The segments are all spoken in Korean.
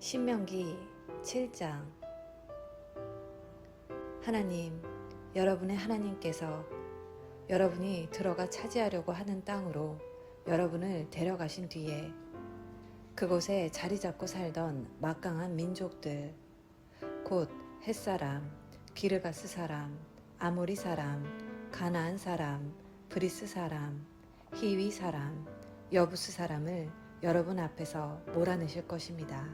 신명기 7장. 하나님, 여러분의 하나님께서 여러분이 들어가 차지하려고 하는 땅으로 여러분을 데려가신 뒤에 그곳에 자리 잡고 살던 막강한 민족들, 곧 헷사람, 기르가스 사람, 아모리 사람, 가나안 사람, 브리스 사람, 히위 사람, 여부스 사람을 여러분 앞에서 몰아내실 것입니다.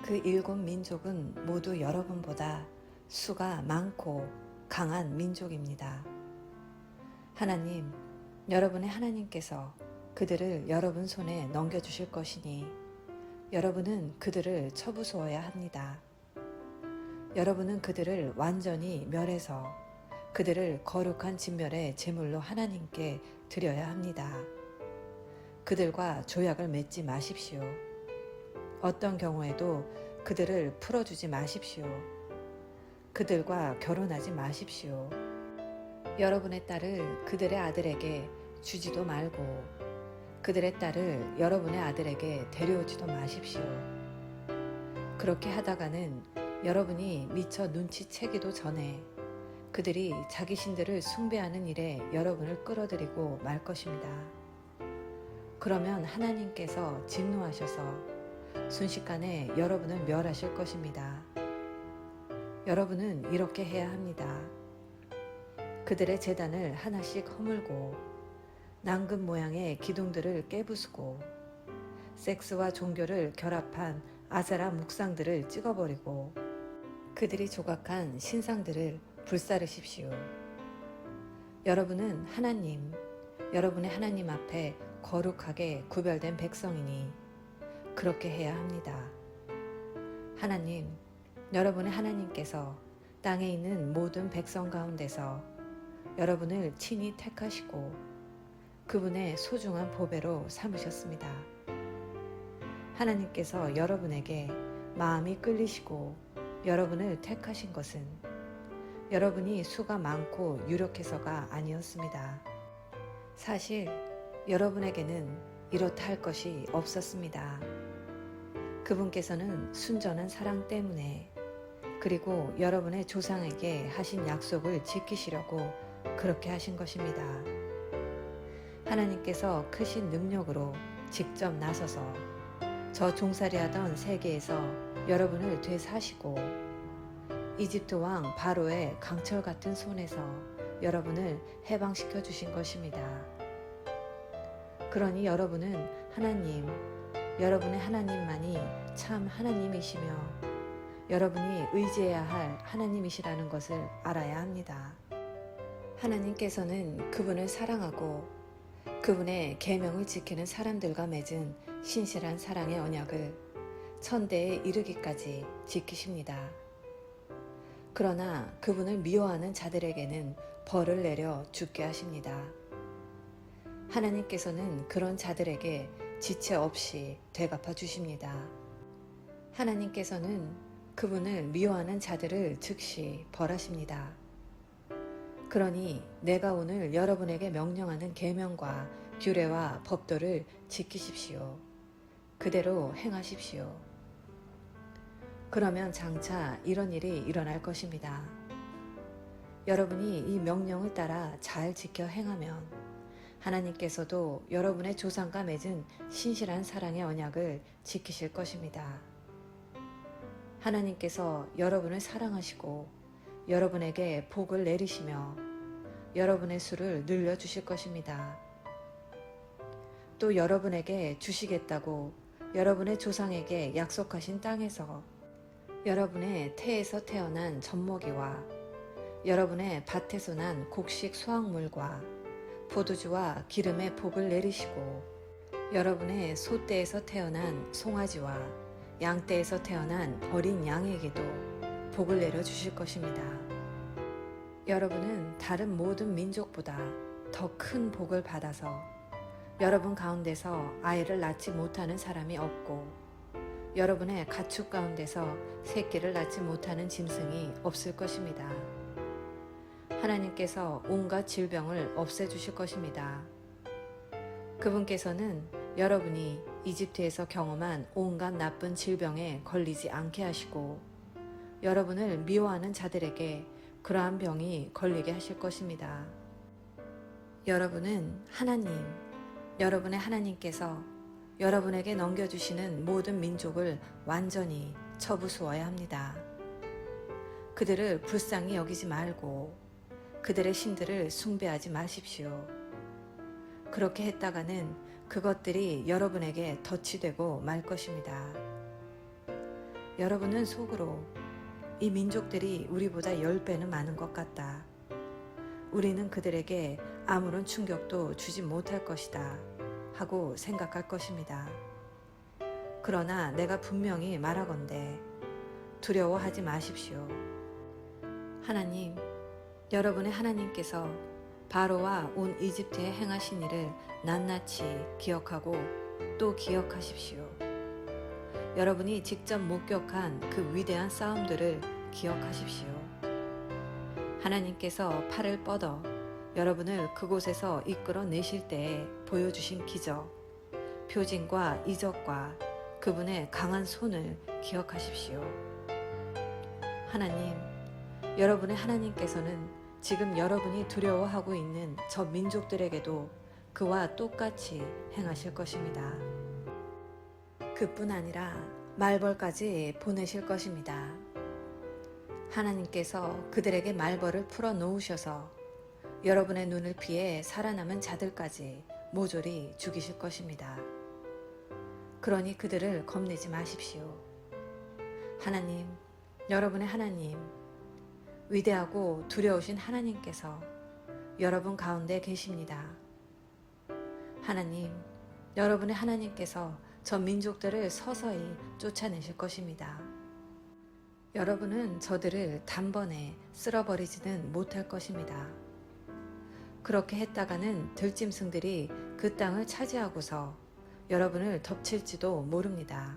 그 7 민족은 모두 여러분보다 수가 많고 강한 민족입니다. 하나님, 여러분의 하나님께서 그들을 여러분 손에 넘겨주실 것이니 여러분은 그들을 처부수어야 합니다. 여러분은 그들을 완전히 멸해서 그들을 거룩한 진멸의 제물로 하나님께 드려야 합니다. 그들과 조약을 맺지 마십시오. 어떤 경우에도 그들을 풀어주지 마십시오. 그들과 결혼하지 마십시오. 여러분의 딸을 그들의 아들에게 주지도 말고 그들의 딸을 여러분의 아들에게 데려오지도 마십시오. 그렇게 하다가는 여러분이 미처 눈치채기도 전에 그들이 자기 신들을 숭배하는 일에 여러분을 끌어들이고 말 것입니다. 그러면 하나님께서 진노하셔서 순식간에 여러분을 멸하실 것입니다. 여러분은 이렇게 해야 합니다. 그들의 제단을 하나씩 허물고 낭금 모양의 기둥들을 깨부수고 섹스와 종교를 결합한 아세라 묵상들을 찍어버리고 그들이 조각한 신상들을 불사르십시오. 여러분은 하나님, 여러분의 하나님 앞에 거룩하게 구별된 백성이니 그렇게 해야 합니다. 하나님, 여러분의 하나님께서 땅에 있는 모든 백성 가운데서 여러분을 친히 택하시고 그분의 소중한 보배로 삼으셨습니다. 하나님께서 여러분에게 마음이 끌리시고 여러분을 택하신 것은 여러분이 수가 많고 유력해서가 아니었습니다. 사실 여러분에게는 이렇다 할 것이 없었습니다. 그분께서는 순전한 사랑 때문에 그리고 여러분의 조상에게 하신 약속을 지키시려고 그렇게 하신 것입니다. 하나님께서 크신 능력으로 직접 나서서 저 종살이하던 세계에서 여러분을 되사시고 이집트 왕 바로의 강철 같은 손에서 여러분을 해방시켜 주신 것입니다. 그러니 여러분은 하나님, 여러분의 하나님만이 참 하나님이시며 여러분이 의지해야 할 하나님이시라는 것을 알아야 합니다. 하나님께서는 그분을 사랑하고 그분의 계명을 지키는 사람들과 맺은 신실한 사랑의 언약을 천대에 이르기까지 지키십니다. 그러나 그분을 미워하는 자들에게는 벌을 내려 죽게 하십니다. 하나님께서는 그런 자들에게 지체 없이 되갚아 주십니다. 하나님께서는 그분을 미워하는 자들을 즉시 벌하십니다. 그러니 내가 오늘 여러분에게 명령하는 계명과 규례와 법도를 지키십시오. 그대로 행하십시오. 그러면 장차 이런 일이 일어날 것입니다. 여러분이 이 명령을 따라 잘 지켜 행하면 하나님께서도 여러분의 조상과 맺은 신실한 사랑의 언약을 지키실 것입니다. 하나님께서 여러분을 사랑하시고 여러분에게 복을 내리시며 여러분의 수를 늘려주실 것입니다. 또 여러분에게 주시겠다고 여러분의 조상에게 약속하신 땅에서 여러분의 태에서 태어난 젖먹이와 여러분의 밭에서 난 곡식 수확물과 포도주와 기름의 복을 내리시고 여러분의 소떼에서 태어난 송아지와 양떼에서 태어난 어린 양에게도 복을 내려주실 것입니다. 여러분은 다른 모든 민족보다 더 큰 복을 받아서 여러분 가운데서 아이를 낳지 못하는 사람이 없고 여러분의 가축 가운데서 새끼를 낳지 못하는 짐승이 없을 것입니다. 하나님께서 온갖 질병을 없애주실 것입니다. 그분께서는 여러분이 이집트에서 경험한 온갖 나쁜 질병에 걸리지 않게 하시고 여러분을 미워하는 자들에게 그러한 병이 걸리게 하실 것입니다. 여러분은 하나님, 여러분의 하나님께서 여러분에게 넘겨주시는 모든 민족을 완전히 처부수어야 합니다. 그들을 불쌍히 여기지 말고 그들의 신들을 숭배하지 마십시오. 그렇게 했다가는 그것들이 여러분에게 덫이 되고 말 것입니다. 여러분은 속으로 이 민족들이 우리보다 10배는 많은 것 같다. 우리는 그들에게 아무런 충격도 주지 못할 것이다 하고 생각할 것입니다. 그러나 내가 분명히 말하건대 두려워하지 마십시오. 하나님, 여러분의 하나님께서 바로와 온 이집트에 행하신 일을 낱낱이 기억하고 또 기억하십시오. 여러분이 직접 목격한 그 위대한 싸움들을 기억하십시오. 하나님께서 팔을 뻗어 여러분을 그곳에서 이끌어 내실 때에 보여주신 기적, 표징과 이적과 그분의 강한 손을 기억하십시오. 하나님, 여러분의 하나님께서는 지금 여러분이 두려워하고 있는 저 민족들에게도 그와 똑같이 행하실 것입니다. 그뿐 아니라 말벌까지 보내실 것입니다. 하나님께서 그들에게 말벌을 풀어 놓으셔서 여러분의 눈을 피해 살아남은 자들까지 모조리 죽이실 것입니다. 그러니 그들을 겁내지 마십시오. 하나님, 여러분의 하나님, 위대하고 두려우신 하나님께서 여러분 가운데 계십니다. 하나님, 여러분의 하나님께서 저 민족들을 서서히 쫓아내실 것입니다. 여러분은 저들을 단번에 쓸어버리지는 못할 것입니다. 그렇게 했다가는 들짐승들이 그 땅을 차지하고서 여러분을 덮칠지도 모릅니다.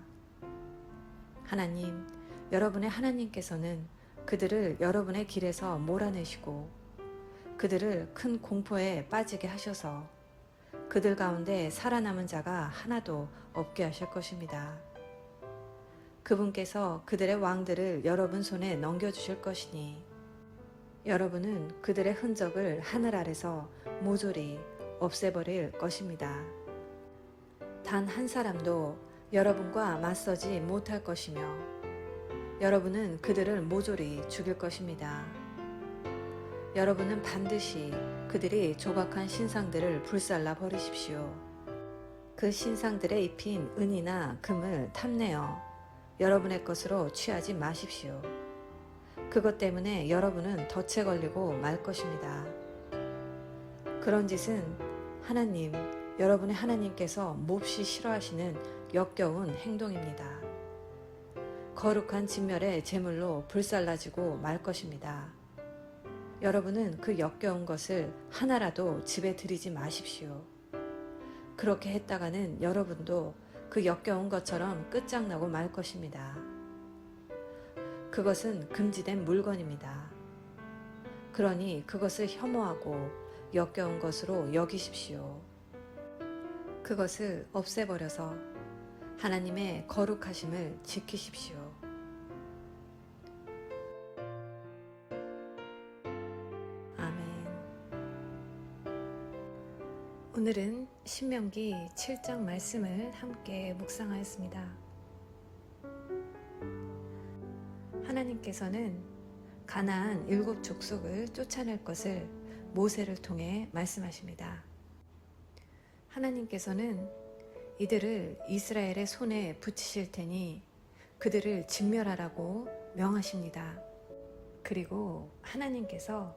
하나님, 여러분의 하나님께서는 그들을 여러분의 길에서 몰아내시고 그들을 큰 공포에 빠지게 하셔서 그들 가운데 살아남은 자가 하나도 없게 하실 것입니다. 그분께서 그들의 왕들을 여러분 손에 넘겨주실 것이니 여러분은 그들의 흔적을 하늘 아래서 모조리 없애버릴 것입니다. 단 한 사람도 여러분과 맞서지 못할 것이며 여러분은 그들을 모조리 죽일 것입니다. 여러분은 반드시 그들이 조각한 신상들을 불살라 버리십시오. 그 신상들에 입힌 은이나 금을 탐내어 여러분의 것으로 취하지 마십시오. 그것 때문에 여러분은 덫에 걸리고 말 것입니다. 그런 짓은 하나님, 여러분의 하나님께서 몹시 싫어하시는 역겨운 행동입니다. 거룩한 진멸의 제물로 불살라지고 말 것입니다. 여러분은 그 역겨운 것을 하나라도 집에 들이지 마십시오. 그렇게 했다가는 여러분도 그 역겨운 것처럼 끝장나고 말 것입니다. 그것은 금지된 물건입니다. 그러니 그것을 혐오하고 역겨운 것으로 여기십시오. 그것을 없애버려서 하나님의 거룩하심을 지키십시오. 아멘. 오늘은 신명기 7장 말씀을 함께 묵상하였습니다. 하나님께서는 가나안 7 족속을 쫓아낼 것을 모세를 통해 말씀하십니다. 하나님께서는 이들을 이스라엘의 손에 붙이실 테니 그들을 진멸하라고 명하십니다. 그리고 하나님께서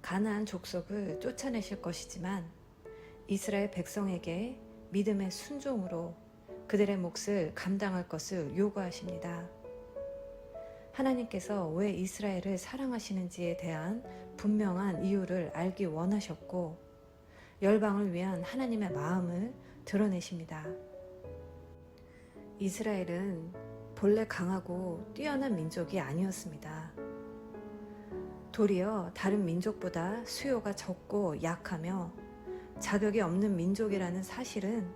가나안 족속을 쫓아내실 것이지만 이스라엘 백성에게 믿음의 순종으로 그들의 몫을 감당할 것을 요구하십니다. 하나님께서 왜 이스라엘을 사랑하시는지에 대한 분명한 이유를 알기 원하셨고 열방을 위한 하나님의 마음을 드러내십니다. 이스라엘은 본래 강하고 뛰어난 민족이 아니었습니다. 도리어 다른 민족보다 수요가 적고 약하며 자격이 없는 민족이라는 사실은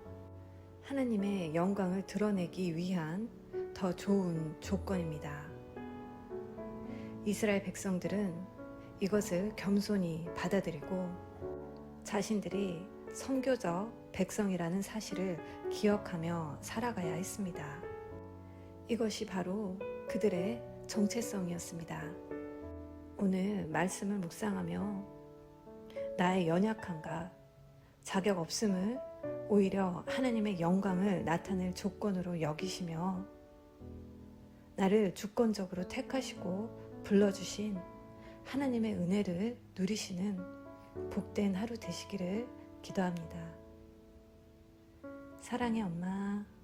하나님의 영광을 드러내기 위한 더 좋은 조건입니다. 이스라엘 백성들은 이것을 겸손히 받아들이고 자신들이 선교적 백성이라는 사실을 기억하며 살아가야 했습니다. 이것이 바로 그들의 정체성이었습니다. 오늘 말씀을 묵상하며 나의 연약함과 자격 없음을 오히려 하나님의 영광을 나타낼 조건으로 여기시며 나를 주권적으로 택하시고 불러주신 하나님의 은혜를 누리시는 복된 하루 되시기를 기도합니다. 사랑의 엄마.